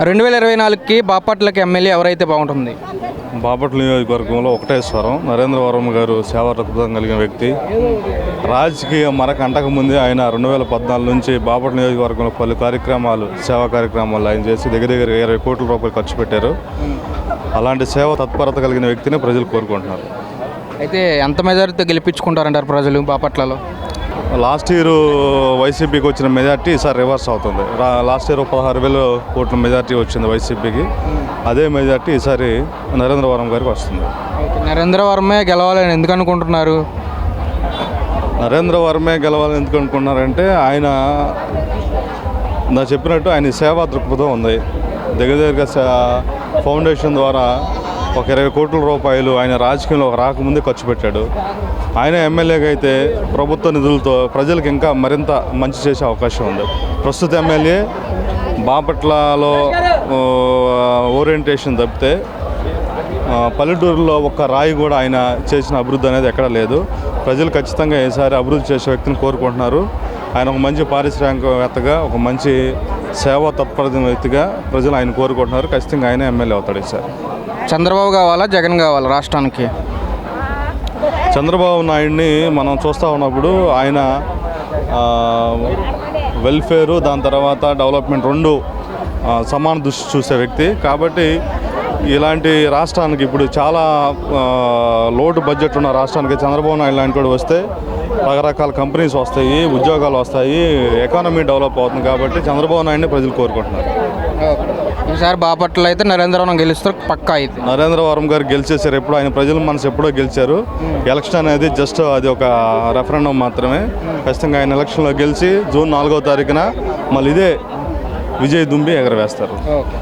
2024కి బాపట్లకి MLA ఎవరైతే బాగుంటుంది? బాపట్ల నియోజకవర్గంలో ఒకటే స్వరం. నరేంద్ర వర్మ గారు సేవా దృక్పథం కలిగిన వ్యక్తి. రాజకీయ మరక అంటకముందే ఆయన 2014 నుంచి బాపట్ల నియోజకవర్గంలో పలు కార్యక్రమాలు, సేవా కార్యక్రమాలు ఆయన చేసి దగ్గర 20 కోట్ల రూపాయలు ఖర్చు పెట్టారు. అలాంటి సేవ తత్పరత కలిగిన వ్యక్తిని ప్రజలు కోరుకుంటున్నారు. అయితే ఎంత మెజారిటీతో గెలిపించుకుంటారంటారు ప్రజలు బాపట్లలో? లాస్ట్ ఇయర్ వైసీపీకి వచ్చిన మెజార్టీ ఈసారి రివర్స్ అవుతుంది. లాస్ట్ ఇయర్ 16,000 కోట్ల మెజార్టీ వచ్చింది వైసీపీకి. అదే మెజార్టీ ఈసారి నరేంద్ర వర్మ గారికి వస్తుంది. నరేంద్ర వర్మే గెలవాలని ఎందుకు అనుకుంటున్నారు? నరేంద్ర వర్మే గెలవాలని ఎందుకు అనుకున్నారంటే ఆయన చెప్పినట్టు ఆయన సేవా దృక్పథం ఉంది. దగ్గరగా ఫౌండేషన్ ద్వారా ఒక 20 కోట్ల రూపాయలు ఆయన రాజకీయంలో రాకముందే ఖర్చు పెట్టాడు. ఆయన ఎమ్మెల్యేగా అయితే ప్రభుత్వ నిధులతో ప్రజలకు ఇంకా మరింత మంచి చేసే అవకాశం ఉంది. ప్రస్తుత ఎమ్మెల్యే బాపట్లలో ఓరియంటేషన్ తప్పితే పల్లెటూరులో ఒక్క రాయి కూడా ఆయన చేసిన అభివృద్ధి అనేది ఎక్కడా లేదు. ప్రజలు ఖచ్చితంగా ఈసారి అభివృద్ధి చేసే వ్యక్తిని కోరుకుంటున్నారు. ఆయన ఒక మంచి పారిశ్రామికవేత్తగా, ఒక మంచి సేవా తత్పరత వ్యక్తిగా ప్రజలు ఆయన కోరుకుంటున్నారు. ఖచ్చితంగా ఆయన ఎమ్మెల్యే అవుతాడు ఈసారి. చంద్రబాబు కావాలా, జగన్ కావాలా రాష్ట్రానికి? చంద్రబాబు నాయుడిని మనం చూస్తూ ఉన్నప్పుడు ఆయన వెల్ఫేరు, దాని తర్వాత డెవలప్మెంట్ రెండు సమాన దృష్టి చూసే వ్యక్తి. కాబట్టి ఇలాంటి రాష్ట్రానికి ఇప్పుడు చాలా లోటు బడ్జెట్ ఉన్న రాష్ట్రానికి చంద్రబాబు నాయుడు లాంటి వాడు వస్తే రకరకాల కంపెనీస్ వస్తాయి, ఉద్యోగాలు వస్తాయి, ఎకానమీ డెవలప్ అవుతుంది. కాబట్టి చంద్రబాబు నాయుడిని ప్రజలు కోరుకుంటున్నారు. ఈసారి బాపట్ల అయితే నరేంద్ర వర్మ గెలుస్తారు పక్కా. అయితే నరేంద్ర వర్మ గారు గెలిచేశారు. ఎప్పుడు ఆయన ప్రజల మనసు ఎప్పుడో గెలిచారు. ఎలక్షన్ అనేది జస్ట్ అది ఒక రెఫరెండం మాత్రమే. ఖచ్చితంగా ఆయన ఎలక్షన్లో గెలిచి జూన్ 4వ తారీఖున మళ్ళీ ఇదే విజయ్ దుంబి ఎగరవేస్తారు. ఓకే.